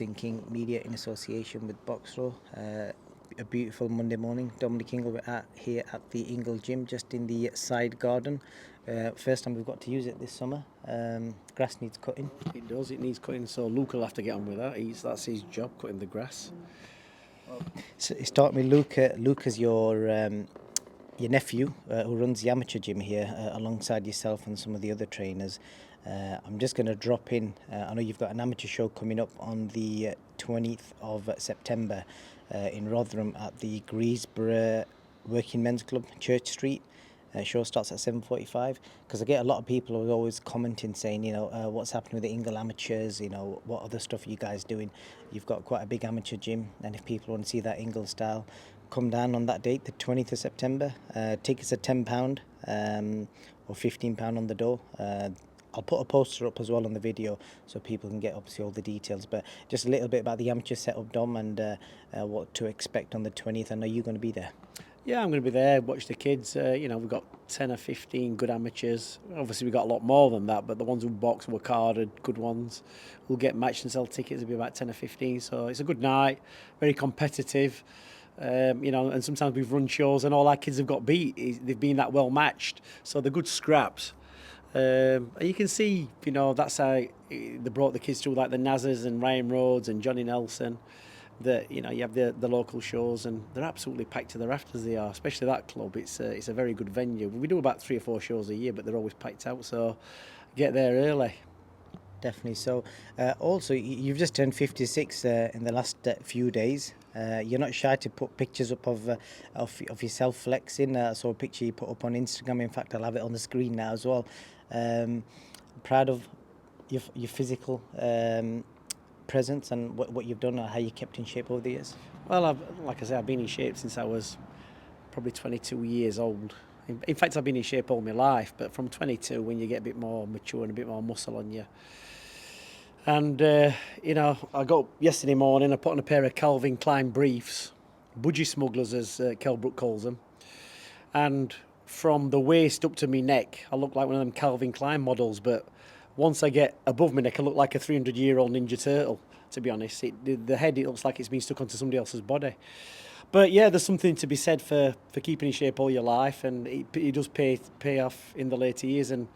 Boxing King Media in association with Boxro. A beautiful Monday morning. Dominic Ingle, we're here at the Ingle Gym, just in the side garden. First time we've got to use it this summer. Grass needs cutting. It does, it needs cutting, so Luke will have to get on with that. That's his job, cutting the grass. So start with Luke. Luke is your nephew who runs the amateur gym here alongside yourself and some of the other trainers. I'm just going to drop in. I know you've got an amateur show coming up on the 20th of September in Rotherham at the Greensborough Working Men's Club, Church Street. Show starts at 7:45, because I get a lot of people who are always commenting saying, what's happening with the Ingle amateurs, what other stuff are you guys doing? You've got quite a big amateur gym, and if people want to see that Ingle style, come down on that date, the 20th of September. Tickets are £10 or £15 on the door. I'll put a poster up as well on the video so people can get obviously all the details, but just a little bit about the amateur setup, Dom, and what to expect on the 20th. I know you're going to be there. Yeah, I'm going to be there, watch the kids. We've got 10 or 15 good amateurs. Obviously, we've got a lot more than that, but the ones who box, work hard, are good ones. We'll get matched and sell tickets. It'll be about 10 or 15, so it's a good night, very competitive. And sometimes we've run shows and all our kids have got beat. They've been that well matched, so they're good scraps. And you can see, that's how they brought the kids through, like the Nazars and Ryan Rhodes and Johnny Nelson. That you have the local shows, and they're absolutely packed to the rafters. They are, especially that club. It's a very good venue. We do about 3 or 4 shows a year, but they're always packed out. So get there early. Definitely. So, also you've just turned 56 in the last few days. You're not shy to put pictures up of yourself flexing. I saw a picture you put up on Instagram. In fact, I'll have it on the screen now as well. Proud of your physical presence and what you've done, or how you kept in shape over the years. Well, like I say, I've been in shape since I was probably 22 years old. In fact, I've been in shape all my life, but from 22, when you get a bit more mature and a bit more muscle on you. And, I got up yesterday morning, I put on a pair of Calvin Klein briefs, budgie smugglers as Kell Brook calls them. And from the waist up to my neck, I look like one of them Calvin Klein models, but once I get above my neck, I look like a 300-year-old Ninja Turtle, to be honest. The head, it looks like it's been stuck onto somebody else's body. But yeah, there's something to be said for keeping in shape all your life, and it does pay off in the later years. And,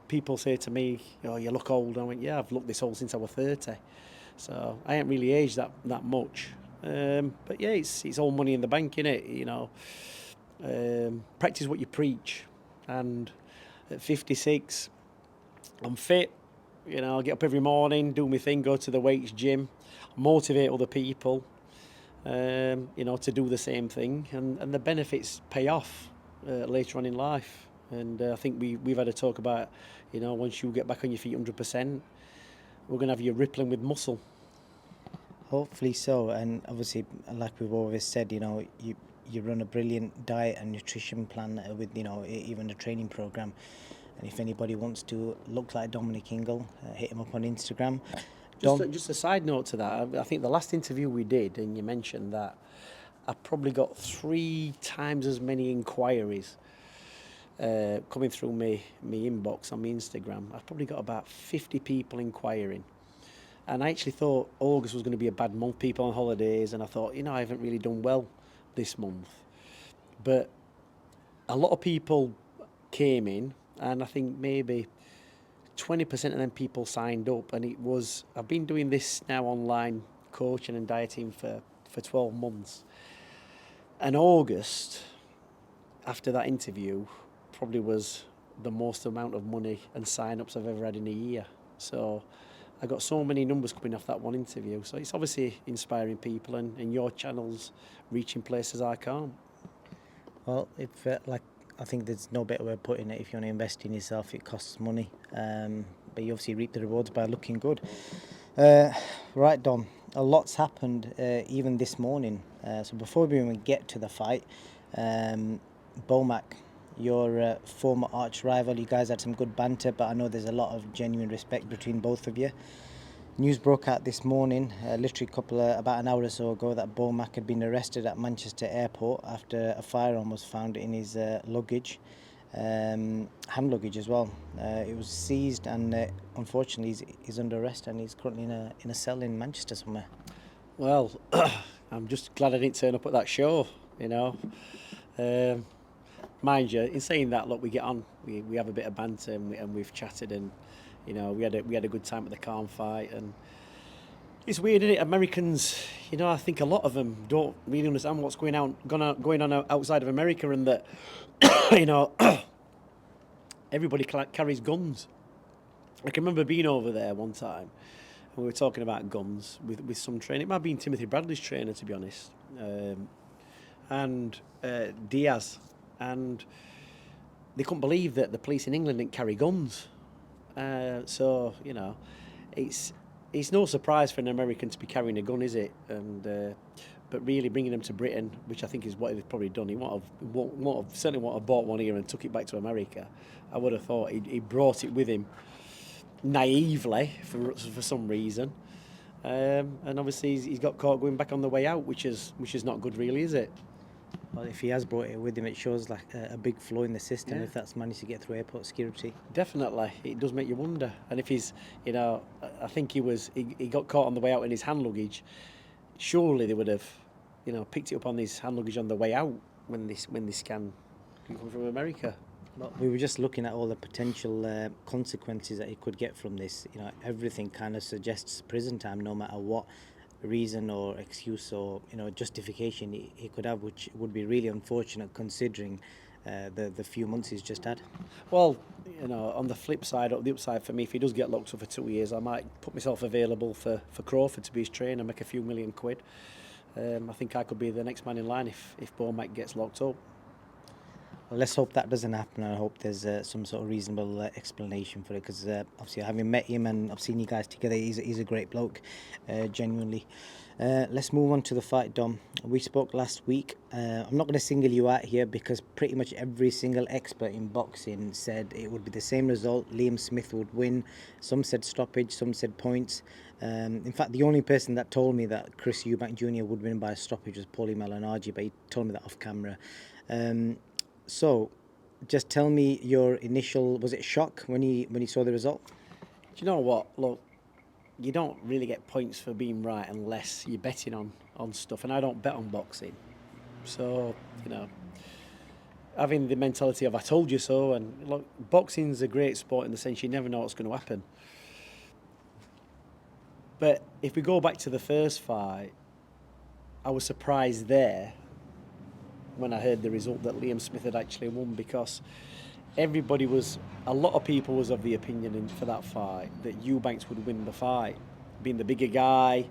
people say to me, you look old. I went, yeah, I've looked this old since I was 30. So I ain't really aged that much. But yeah, it's all money in the bank, innit? Practice what you preach. And at 56... I'm fit, I get up every morning, do my thing, go to the weights gym, motivate other people, to do the same thing, and the benefits pay off later on in life. And I think we've had a talk about, once you get back on your feet 100%, we're going to have you rippling with muscle. Hopefully so, and obviously, like we've always said, you run a brilliant diet and nutrition plan with, even a training program. And if anybody wants to look like Dominic Ingle, hit him up on Instagram. Just a side note to that, I think the last interview we did, and you mentioned that, I probably got 3 times as many inquiries coming through my inbox on my Instagram. I've probably got about 50 people inquiring. And I actually thought August was going to be a bad month, people on holidays, and I thought, I haven't really done well this month. But a lot of people came in, and I think maybe 20% of them people signed up, and I've been doing this now online coaching and dieting for 12 months. And August, after that interview, probably was the most amount of money and sign-ups I've ever had in a year. So I got so many numbers coming off that one interview. So it's obviously inspiring people, and your channel's reaching places I can't. Well, I think there's no better way of putting it. If you want to invest in yourself, it costs money, but you obviously reap the rewards by looking good. Right, Dom, a lot's happened even this morning. So before we even get to the fight, Bomac, your former arch rival, you guys had some good banter, but I know there's a lot of genuine respect between both of you. News broke out this morning, literally about an hour or so ago, that Bomac had been arrested at Manchester Airport after a firearm was found in his luggage. hand luggage as well. It was seized, and unfortunately he's under arrest, and he's currently in a cell in Manchester somewhere. Well, I'm just glad I didn't turn up at that show, you know. Mind you, in saying that, look, we get on, we have a bit of banter, and we've chatted, and you know, we had a good time at the Khan fight. And it's weird, isn't it? Americans, you know, I think a lot of them don't really understand what's going on outside of America, and that you know, everybody carries guns. I can remember being over there one time, and we were talking about guns with some trainer. It might have been Timothy Bradley's trainer, to be honest, and Diaz, and they couldn't believe that the police in England didn't carry guns. So you know, it's no surprise for an American to be carrying a gun, is it? And but really bringing them to Britain, which I think is what he'd probably done, he certainly won't have bought one here and took it back to America. I would have thought he brought it with him naively for some reason, and obviously he's got caught going back on the way out, which is not good, really, is it? Well, if he has brought it with him, it shows like a big flaw in the system. Yeah. If that's managed to get through airport security, Definitely, it does make you wonder. And if he's, you know, I think he got caught on the way out in his hand luggage. Surely they would have, you know, picked it up on his hand luggage on the way out when this can come from America. but we were just looking at all the potential consequences that he could get from this. You know, everything kind of suggests prison time, no matter what reason or excuse or justification he could have, which would be really unfortunate considering the few months he's just had. Well, you know, on the flip side, or the upside for me, if he does get locked up for 2 years, I might put myself available for Crawford to be his trainer, make a few million quid. I think I could be the next man in line if Bomac gets locked up. Well, let's hope that doesn't happen. I hope there's some sort of reasonable explanation for it, because obviously having met him and I've seen you guys together, he's a great bloke, genuinely. Let's move on to the fight, Dom. We spoke last week. I'm not going to single you out here because pretty much every single expert in boxing said it would be the same result. Liam Smith would win. Some said stoppage, some said points. In fact, the only person that told me that Chris Eubank Jr. would win by a stoppage was Paulie Malignaggi, but he told me that off camera. So, just tell me your initial, was it shock when you saw the result? Do you know what? Look, you don't really get points for being right unless you're betting on stuff, and I don't bet on boxing. So, you know, having the mentality of I told you so, and look, boxing's a great sport in the sense you never know what's going to happen. But if we go back to the first fight, I was surprised there when I heard the result that Liam Smith had actually won, because a lot of people was of the opinion for that fight that Eubanks would win the fight, being the bigger guy,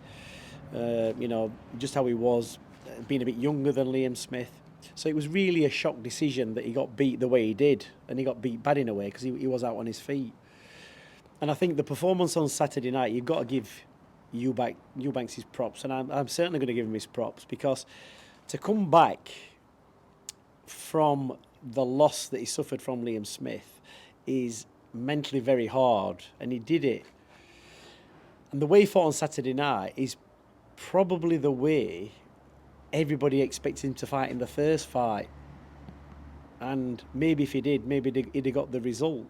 you know, just how he was, being a bit younger than Liam Smith. So it was really a shock decision that he got beat the way he did, and he got beat bad in a way because he was out on his feet. And I think the performance on Saturday night, you've got to give Eubanks his props, and I'm certainly going to give him his props, because to come back from the loss that he suffered from Liam Smith is mentally very hard, and he did it. And the way he fought on Saturday night is probably the way everybody expected him to fight in the first fight. And maybe if he did, maybe he'd have got the result.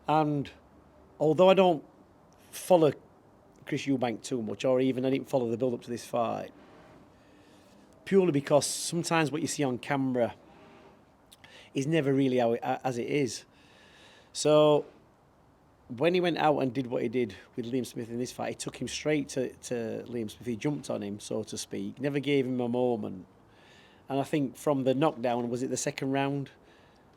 And although I don't follow Chris Eubank too much, or even I didn't follow the build-up to this fight, purely because sometimes what you see on camera is never really as it is. So when he went out and did what he did with Liam Smith in this fight, he took him straight to Liam Smith. He jumped on him, so to speak, never gave him a moment. And I think from the knockdown, was it the second round?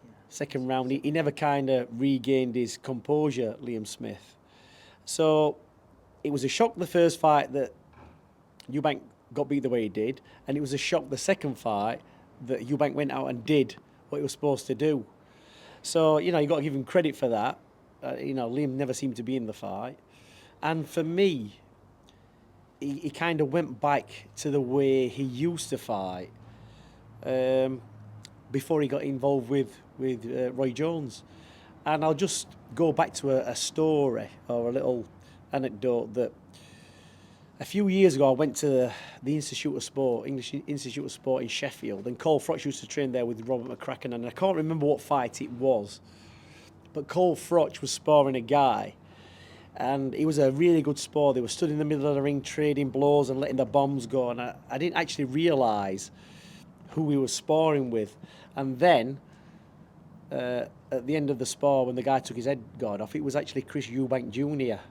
Yeah. Second round, he never kind of regained his composure, Liam Smith. So it was a shock the first fight that Eubank got beat the way he did, and it was a shock the second fight that Eubank went out and did what he was supposed to do. So, you know, you got to give him credit for that. You know, Liam never seemed to be in the fight. And for me, he kind of went back to the way he used to fight before he got involved with Roy Jones. And I'll just go back to a story or a little anecdote that a few years ago, I went to the Institute of Sport, English Institute of Sport in Sheffield, and Cole Frotch used to train there with Robert McCracken, and I can't remember what fight it was, but Cole Frotch was sparring a guy, and he was a really good spar. They were stood in the middle of the ring trading blows and letting the bombs go, and I didn't actually realise who he was sparring with. And then, at the end of the spar, when the guy took his head guard off, it was actually Chris Eubank Jr.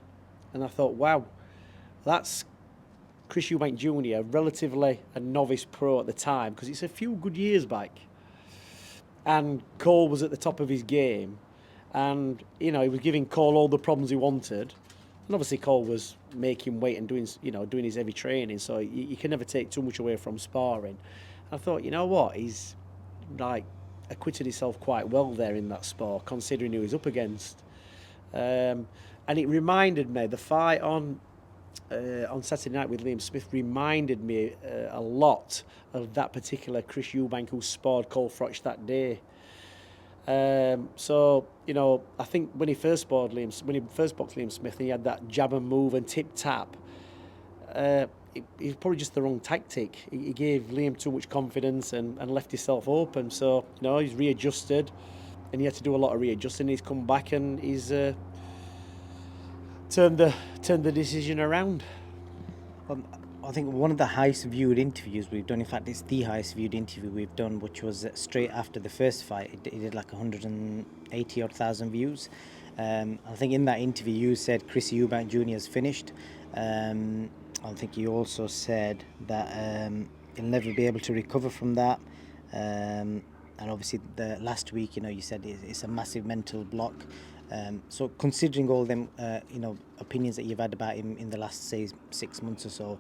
And I thought, wow, that's Chris Eubank Jr., relatively a novice pro at the time, because it's a few good years back. And Cole was at the top of his game. And, he was giving Cole all the problems he wanted. And obviously Cole was making weight and doing his heavy training, so you can never take too much away from sparring. I thought, you know what, he's acquitted himself quite well there in that spar, considering who he's up against. And it reminded me, the fight on Saturday night with Liam Smith reminded me a lot of that particular Chris Eubank who sparred Cole Frotch that day. So, I think when he first boxed Liam Smith, and he had that jab and move and tip tap, it was probably just the wrong tactic. He gave Liam too much confidence and left himself open. So, he's readjusted, and he had to do a lot of readjusting. He's come back and he's turned the decision around. I think one of the highest viewed interviews we've done, in fact it's the highest viewed interview we've done, which was straight after the first fight. It did like 180 odd thousand views. I think in that interview you said Chris Eubank Jr. is finished. I think you also said that he'll never be able to recover from that. And obviously the last week, you said it's a massive mental block. So considering all them, opinions that you've had about him in the last, say, 6 months or so,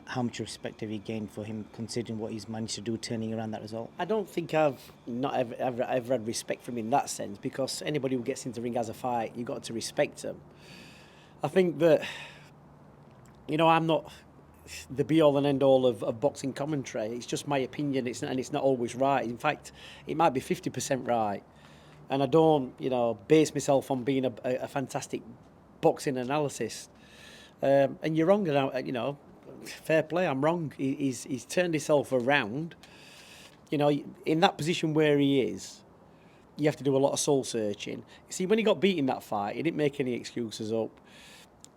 how much respect have you gained for him, considering what he's managed to do, turning around that result? I don't think I've not ever had respect for him in that sense, because anybody who gets into the ring has a fight, you've got to respect him. I think that, I'm not the be-all and end-all of boxing commentary. It's just my opinion, and it's not always right. In fact, it might be 50% right. And I don't, base myself on being a fantastic boxing analyst. And you're wrong, fair play, I'm wrong. He's turned himself around. In that position where he is, you have to do a lot of soul searching. See, when he got beat in that fight, he didn't make any excuses up.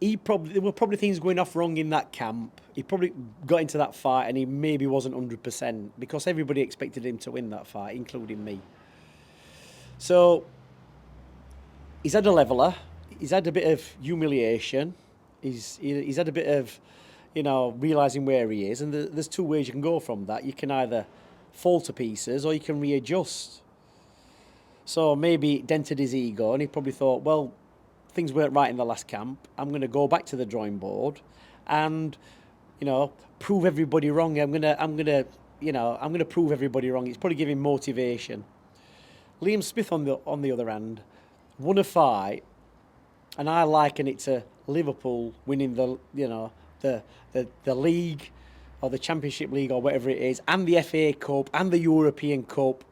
There were probably things going off wrong in that camp. He probably got into that fight and he maybe wasn't 100%, because everybody expected him to win that fight, including me. So he's had a leveler. He's had a bit of humiliation. He's had a bit of, realising where he is. And there's two ways you can go from that. You can either fall to pieces or you can readjust. So maybe it dented his ego, and he probably thought, well, things weren't right in the last camp. I'm going to go back to the drawing board and, prove everybody wrong. I'm going to prove everybody wrong. It's probably giving motivation. Liam Smith, on the other hand, won a fight, and I liken it to Liverpool winning the league or the Championship League or whatever it is, and the FA Cup and the European Cup,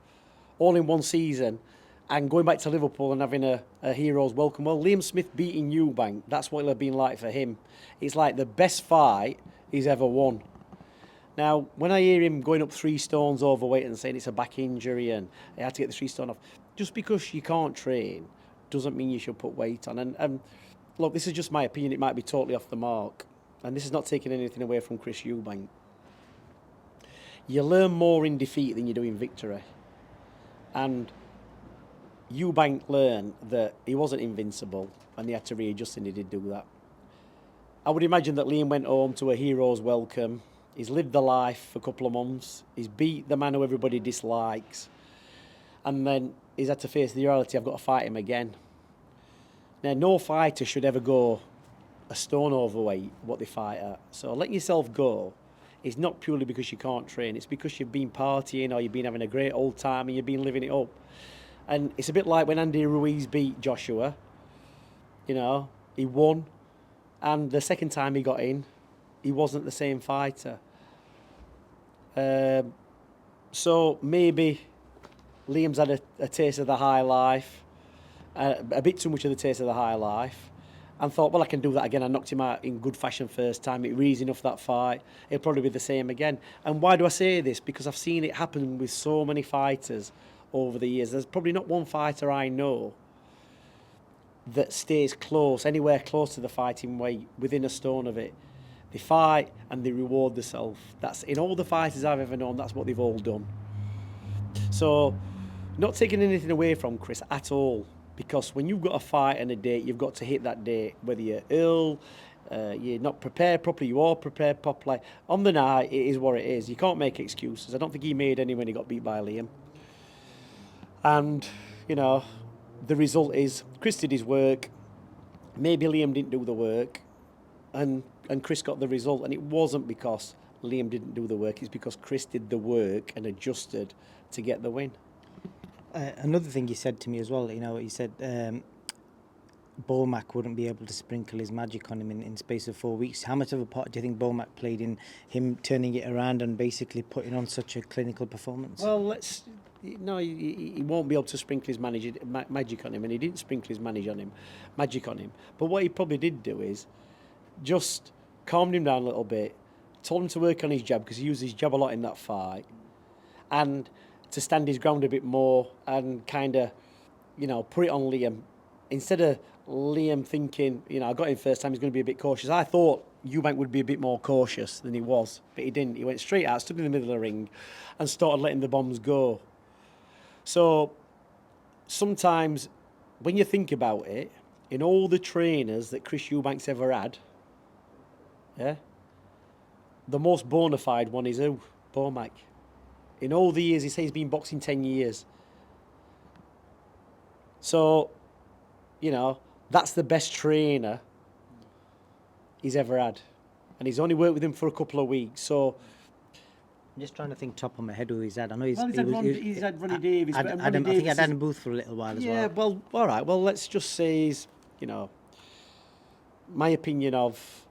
all in one season, and going back to Liverpool and having a hero's welcome. Well, Liam Smith beating Eubank, that's what it'll have been like for him. It's like the best fight he's ever won. Now, when I hear him going up 3 stones overweight and saying it's a back injury and he had to get the 3 stone off, just because you can't train doesn't mean you should put weight on. And look, this is just my opinion. It might be totally off the mark. And this is not taking anything away from Chris Eubank. You learn more in defeat than you do in victory. And Eubank learned that he wasn't invincible and he had to readjust, and he did do that. I would imagine that Liam went home to a hero's welcome. He's lived the life for a couple of months. He's beat the man who everybody dislikes. And then he's had to face the reality, I've got to fight him again. Now, no fighter should ever go a stone overweight what they fight at. So letting yourself go is not purely because you can't train. It's because you've been partying or you've been having a great old time and you've been living it up. And it's a bit like when Andy Ruiz beat Joshua. He won. And the second time he got in, he wasn't the same fighter. So maybe Liam's had a taste of the high life, a bit too much of the taste of the high life, and thought, well, I can do that again. I knocked him out in good fashion first time. It was easy enough that fight. It'll probably be the same again. And why do I say this? Because I've seen it happen with so many fighters over the years. There's probably not one fighter I know that stays close, anywhere close to the fighting weight, within a stone of it. They fight and they reward themselves. That's in all the fighters I've ever known. That's what they've all done. So, not taking anything away from Chris at all, because when you've got a fight and a date, you've got to hit that date. Whether you're ill, you're not prepared properly, you are prepared properly. On the night, it is what it is. You can't make excuses. I don't think he made any when he got beat by Liam. And, you know, the result is Chris did his work. Maybe Liam didn't do the work, and Chris got the result. And it wasn't because Liam didn't do the work. It's because Chris did the work and adjusted to get the win. Another thing he said to me as well, you know, he said Bomac wouldn't be able to sprinkle his magic on him in space of 4 weeks. How much of a part do you think Bomac played in him turning it around and basically putting on such a clinical performance? Well, he won't be able to sprinkle his magic on him, and he didn't sprinkle his magic on him. But what he probably did do is just calmed him down a little bit, told him to work on his jab, because he used his jab a lot in that fight, and to stand his ground a bit more and kind of, you know, put it on Liam. Instead of Liam thinking, you know, I got him first time, he's going to be a bit cautious. I thought Eubank would be a bit more cautious than he was, but he didn't. He went straight out, stood in the middle of the ring, and started letting the bombs go. So sometimes when you think about it, in all the trainers that Chris Eubank's ever had, yeah, the most bona fide one is who? Bomac. In all the years, he says he's been boxing 10 years. So, you know, that's the best trainer he's ever had. And he's only worked with him for a couple of weeks. So, I'm just trying to think top of my head who he's had. I know he's had Ronnie Davies. I think he had Adam Booth for a little while as well. Yeah, well, all right. Well, let's just say he's, you know, my opinion of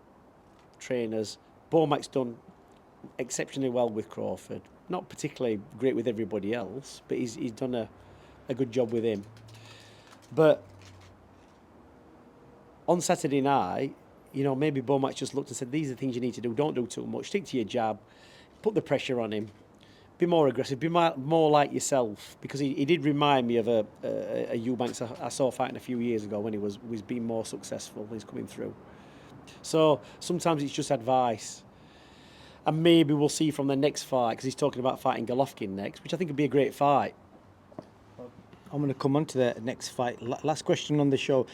trainers, Bomac's done exceptionally well with Crawford. Not particularly great with everybody else, but he's done a good job with him. But on Saturday night, you know, maybe Bomac just looked and said, these are the things you need to do. Don't do too much. Stick to your jab. Put the pressure on him. Be more aggressive. Be more like yourself. Because he did remind me of a Eubanks I saw fighting a few years ago when he was being more successful. He's coming through. So sometimes it's just advice. And maybe we'll see from the next fight, because he's talking about fighting Golovkin next, which I think would be a great fight. I'm going to come on to the next fight. Last question on the show.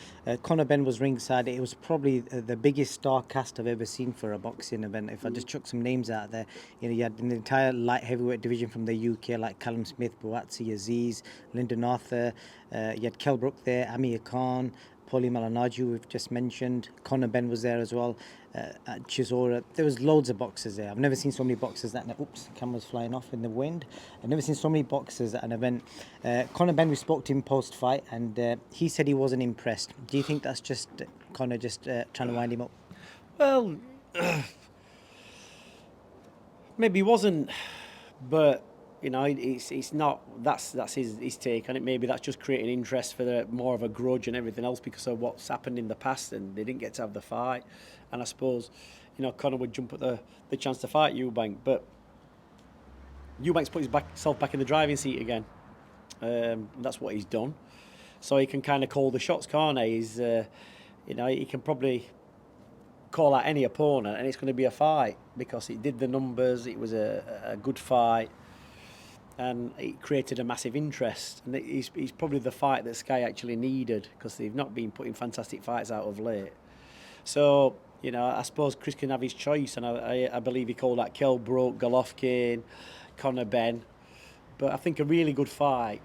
Conor Benn was ringside. It was probably the biggest star cast I've ever seen for a boxing event. If I just chuck some names out there, you know, you had the entire light heavyweight division from the UK, like Callum Smith, Buatsi, Aziz, Lyndon Arthur. You had Kell Brook there, Amir Khan, Paulie Malignaggi, we've just mentioned. Conor Benn was there as well. At Chisora, there was loads of boxers there. I've never seen so many boxers at an oops, camera's flying off in the wind. I've never seen so many boxers at an event. Conor Benn, we spoke to him post-fight, and he said he wasn't impressed. Do you think that's just Conor just trying to wind him up? Well, maybe he wasn't, but you know, it's not. That's his take on it. Maybe that's just creating interest for more of a grudge and everything else because of what's happened in the past, and they didn't get to have the fight. And I suppose, you know, Conor would jump at the chance to fight Eubank, but Eubank's put himself back in the driving seat again. That's what he's done. So he can kind of call the shots, can't he? He's, you know, he can probably call out any opponent, and it's going to be a fight because it did the numbers. It was a good fight, and it created a massive interest. And he's probably the fight that Sky actually needed because they've not been putting fantastic fights out of late. So, you know, I suppose Chris can have his choice, and I believe he called out Kell, Brook, Golovkin, Conor Benn. But I think a really good fight,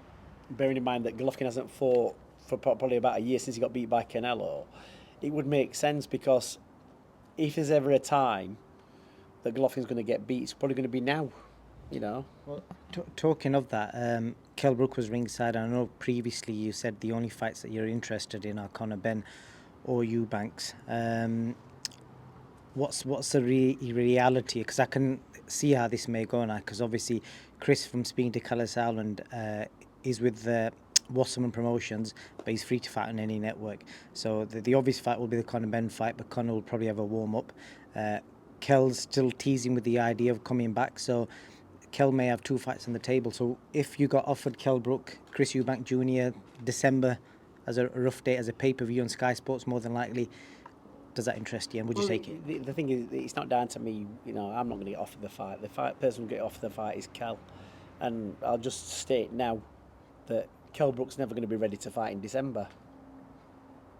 bearing in mind that Golovkin hasn't fought for probably about a year since he got beat by Canelo, it would make sense because if there's ever a time that Golovkin's going to get beat, it's probably going to be now, you know. Well, talking of that, Kell Brook was ringside. I know previously you said the only fights that you're interested in are Conor Benn or Eubanks. What's the reality? Because I can see how this may go now. Because obviously, Chris, from speaking to Callis Almond, is with Wasserman Promotions, but he's free to fight on any network. So the obvious fight will be the Conor Benn fight, but Conor will probably have a warm-up. Kell's still teasing with the idea of coming back, so Kell may have 2 fights on the table. So if you got offered Kell Brook, Chris Eubank Jr., December as a rough date, as a pay-per-view on Sky Sports, more than likely, does that interest you, and would you take it? The thing is, it's not down to me. You know, I'm not going to get offered the fight. The person who get offered the fight is Kell, and I'll just state now that Kell Brook's never going to be ready to fight in December.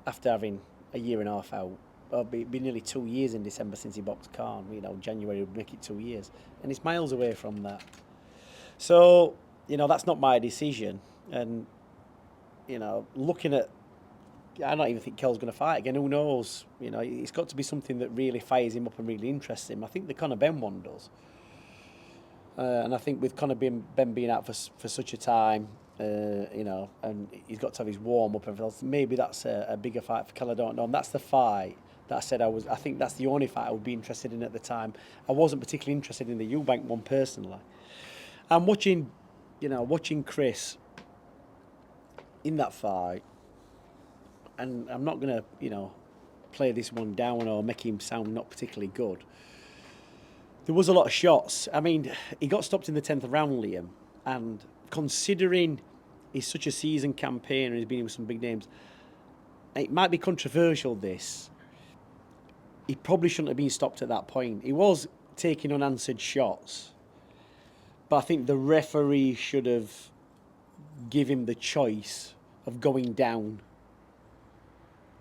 After having a year and a half out, it'll be nearly 2 years in December since he boxed Khan. You know, January would make it 2 years, and it's miles away from that. So, you know, that's not my decision. And, you know, looking at, I don't even think Kell's going to fight again. Who knows? You know, it's got to be something that really fires him up and really interests him. I think the Conor Benn one does. And I think with Conor Benn being out for such a time, you know, and he's got to have his warm-up and everything else, maybe that's a bigger fight for Kell, I don't know. And that's the fight that I said I think that's the only fight I would be interested in at the time. I wasn't particularly interested in the Eubank one personally. I'm watching Chris in that fight, and I'm not going to, you know, play this one down or make him sound not particularly good. There was a lot of shots. I mean, he got stopped in the 10th round, Liam, and considering he's such a seasoned campaigner and he's been with some big names, it might be controversial, this. He probably shouldn't have been stopped at that point. He was taking unanswered shots, but I think the referee should have given him the choice of going down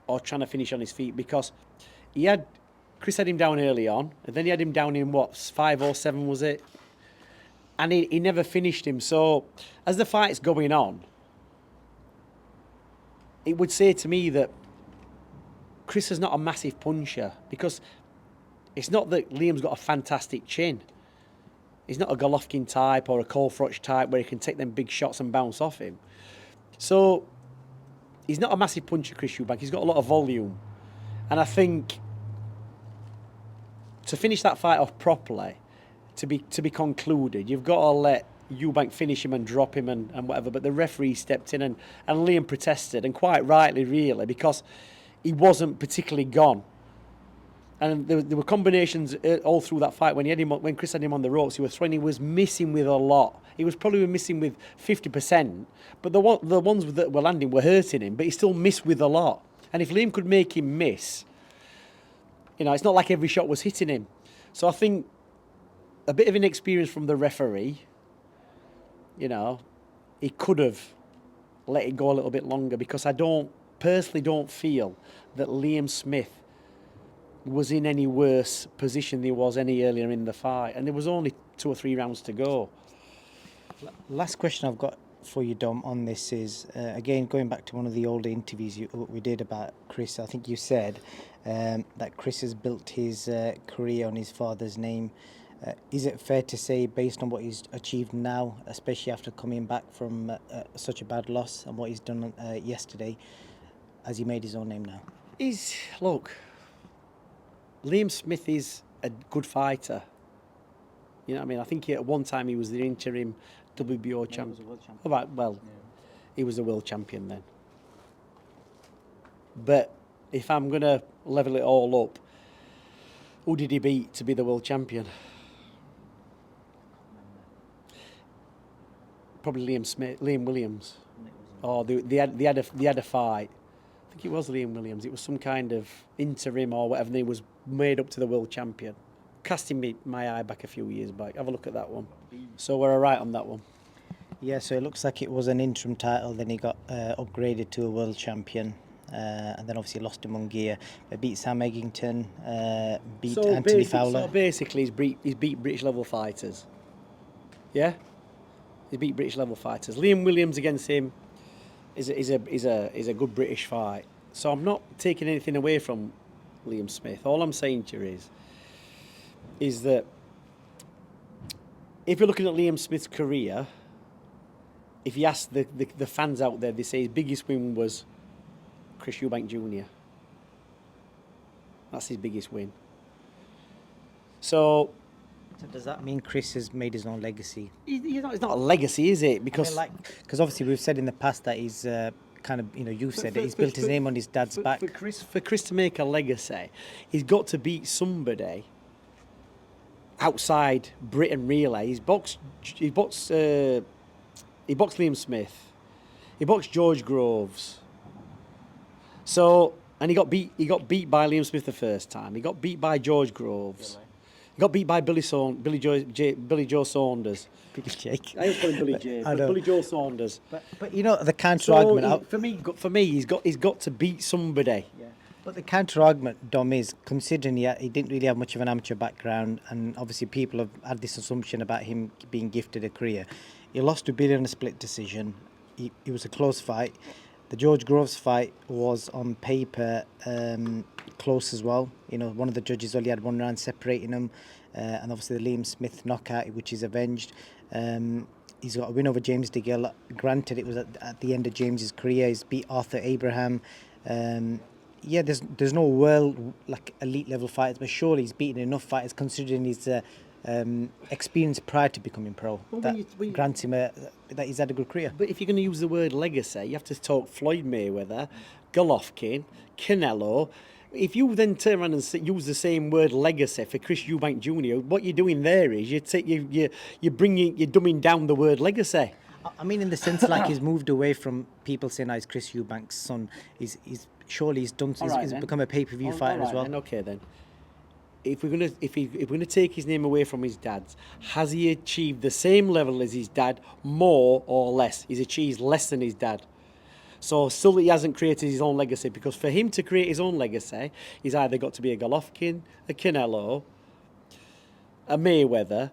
or trying to finish on his feet, because Chris had him down early on, and then he had him down in 5 or 7 was it? And he never finished him. So as the fight's going on, it would say to me that Chris is not a massive puncher, because it's not that Liam's got a fantastic chin. He's not a Golovkin type or a Colfroch type where he can take them big shots and bounce off him. So he's not a massive puncher, Chris Eubank. He's got a lot of volume. And I think to finish that fight off properly, to be concluded, you've got to let Eubank finish him and drop him and whatever. But the referee stepped in and Liam protested, and quite rightly, really, because he wasn't particularly gone. And there were combinations all through that fight when Chris had him on the ropes. He was missing with a lot. He was probably missing with 50%, but the ones that were landing were hurting him. But he still missed with a lot. And if Liam could make him miss, you know, it's not like every shot was hitting him. So I think a bit of inexperience from the referee. You know, he could have let it go a little bit longer, because I personally don't feel that Liam Smith was in any worse position than he was any earlier in the fight, and there was only 2 or 3 rounds to go. Last question I've got for you, Dom, on this is, again, going back to one of the older interviews we did about Chris. I think you said that Chris has built his career on his father's name. Is it fair to say, based on what he's achieved now, especially after coming back from such a bad loss and what he's done yesterday, has he made his own name now? Look, Liam Smith is a good fighter. You know what I mean? I think at one time he was the interim WBO champion. He was a world champion. Oh, right, well, yeah. He was a world champion then. But if I'm going to level it all up, who did he beat to be the world champion? Probably Liam Williams. Oh, they had a fight. I think it was Liam Williams. It was some kind of interim or whatever, and he was made up to the world champion. Casting my eye back a few years back. Have a look at that one. So we're all right on that one. Yeah, so it looks like it was an interim title, then he got upgraded to a world champion, and then obviously lost to Munguia. But beat Sam Eggington, beat Anthony Fowler. So basically he's beat British level fighters. Yeah? He beat British level fighters. Liam Williams against him is a good British fight. So I'm not taking anything away from Liam Smith. All I'm saying to you is that if you're looking at Liam Smith's career, if you ask the fans out there, they say his biggest win was Chris Eubank Jr. That's his biggest win. So So does that mean Chris has made his own legacy? It's not a legacy, is it? Because Because obviously we've said in the past that he's kind of, you've said that he's built his name on his dad's back. For Chris to make a legacy, he's got to beat somebody outside Britain relay. He boxed Liam Smith. He boxed George Groves. So, and he got beat by Liam Smith the first time. He got beat by George Groves. Really? He got beat by Billy Joe Saunders. Billy Jake. I always call him Billy J. But Billy Joe Saunders. But the counter argument. For me, he's got to beat somebody. Yeah. But the counter argument, Dom, is considering he didn't really have much of an amateur background, and obviously people have had this assumption about him being gifted a career. He lost to Billy on a split decision. It was a close fight. The George Groves fight was on paper close as well. One of the judges only had one round separating them, and obviously the Liam Smith knockout, which is avenged. He's got a win over James DeGill. Granted, it was at the end of James's career. He's beat Arthur Abraham. There's no world elite level fighters, but surely he's beaten enough fighters considering his experience prior to becoming pro. Grants him that he's had a good career. But if you're going to use the word legacy, you have to talk Floyd Mayweather, Golovkin, Canelo. If you then turn around and use the same word legacy for Chris Eubank Jr., what you're doing there is you're dumbing down the word legacy. I mean, in the sense he's moved away from people saying he's Chris Eubank's son. He's become a pay-per-view fighter as well. Okay then. If we're gonna take his name away from his dad's, has he achieved the same level as his dad, more or less? He's achieved less than his dad. So still he hasn't created his own legacy, because for him to create his own legacy, he's either got to be a Golovkin, a Canelo, a Mayweather,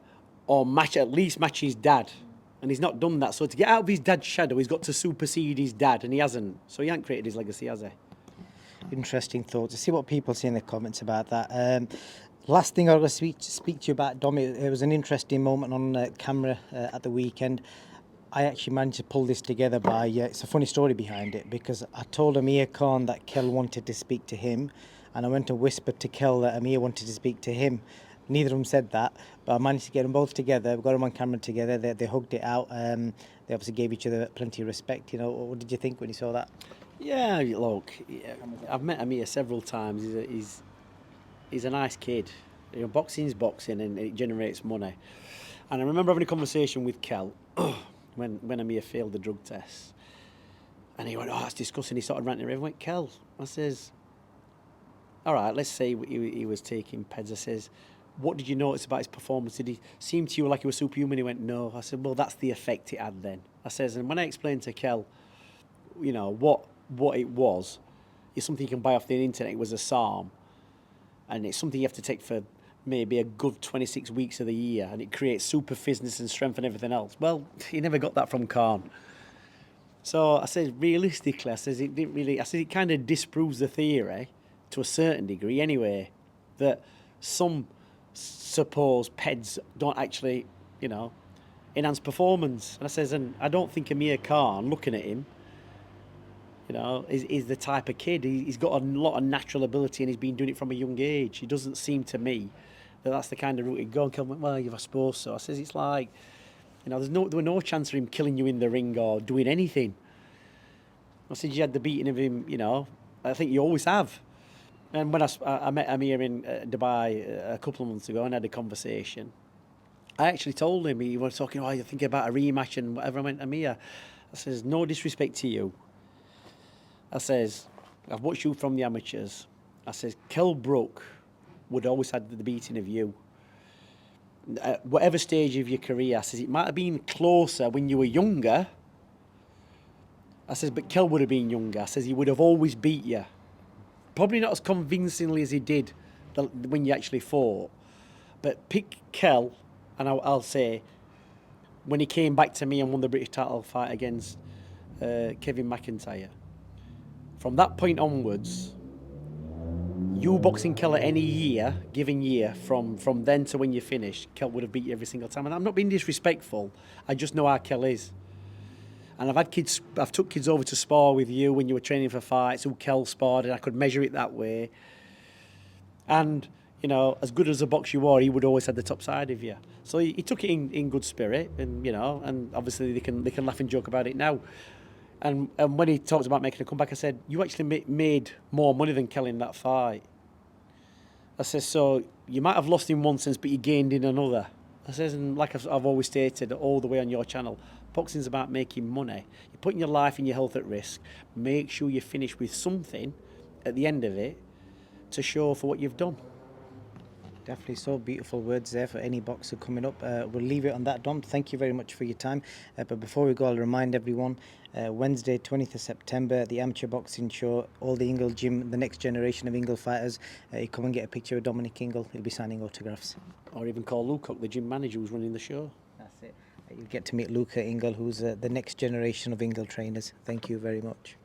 or at least match his dad. And he's not done that. So to get out of his dad's shadow, he's got to supersede his dad, and he hasn't. So he hasn't created his legacy, has he? Interesting thoughts. To see what people say in the comments about that. Last thing I want to speak to you about, Dom, it was an interesting moment on camera at the weekend. I actually managed to pull this together by, it's a funny story behind it, because I told Amir Khan that Kell wanted to speak to him, and I went and whispered to Kell that Amir wanted to speak to him. Neither of them said that, but I managed to get them both together. We got them on camera together. They hugged it out. They obviously gave each other plenty of respect. What did you think when you saw that? Yeah, look, I've met Amir several times. He's a nice kid. Boxing's boxing, and it generates money. And I remember having a conversation with Kell when Amir failed the drug test, and he went, "Oh, that's disgusting." He started ranting. I went, "Kell," I says, "All right, let's say he was taking peds." I says, "What did you notice about his performance? Did he seem to you like he was superhuman?" He went, "No." I said, "Well, that's the effect it had then." I says, and when I explained to Kell, what it was, it's something you can buy off the internet. It was a psalm, and it's something you have to take for maybe a good 26 weeks of the year, and it creates super fitness and strength and everything else. Well, he never got that from Khan. So I said, realistically, it kind of disproves the theory to a certain degree anyway, that some suppose peds don't actually, enhance performance. And I says, and I don't think Amir Khan, looking at him, is the type of kid. He's got a lot of natural ability, and he's been doing it from a young age. It doesn't seem to me that that's the kind of route he'd go. And Kell went, "Well, I suppose so." I says, it's like, there was no chance of him killing you in the ring or doing anything. I said, you had the beating of him, I think you always have. And when I met Amir in Dubai a couple of months ago and had a conversation, I actually told him, he was talking, you're thinking about a rematch and whatever. I went, Amir, I says, no disrespect to you. I says, I've watched you from the amateurs. I says, Kell Brook would always had the beating of you. At whatever stage of your career, I says, it might have been closer when you were younger. I says, but Kell would have been younger. I says, he would have always beat you. Probably not as convincingly as he did when you actually fought. But pick Kell, and I'll say, when he came back to me and won the British title fight against Kevin McIntyre, from that point onwards, you boxing Kell at any given year, from then to when you finish, Kell would have beat you every single time. And I'm not being disrespectful. I just know how Kell is. And I've took kids over to spar with you when you were training for fights, who Kell sparred, and I could measure it that way. And, you know, as good as a boxer you are, he would always have the top side of you. So he took it in good spirit, and you know, and obviously they can laugh and joke about it now. And when he talked about making a comeback, I said, you actually made more money than Kell in that fight. I says, so you might have lost in one sense, but you gained in another. I says, and like I've always stated all the way on your channel, boxing's about making money. You're putting your life and your health at risk. Make sure you finish with something at the end of it to show for what you've done. Definitely so. Beautiful words there for any boxer coming up. We'll leave it on that, Dom. Thank you very much for your time. But before we go, I'll remind everyone, Wednesday, 20th of September, the amateur boxing show, all the Ingle Gym, the next generation of Ingle fighters. You come and get a picture of Dominic Ingle. He'll be signing autographs. Or even call Luke, the gym manager who's running the show. That's it. You'll get to meet Luca Ingle, who's the next generation of Ingle trainers. Thank you very much.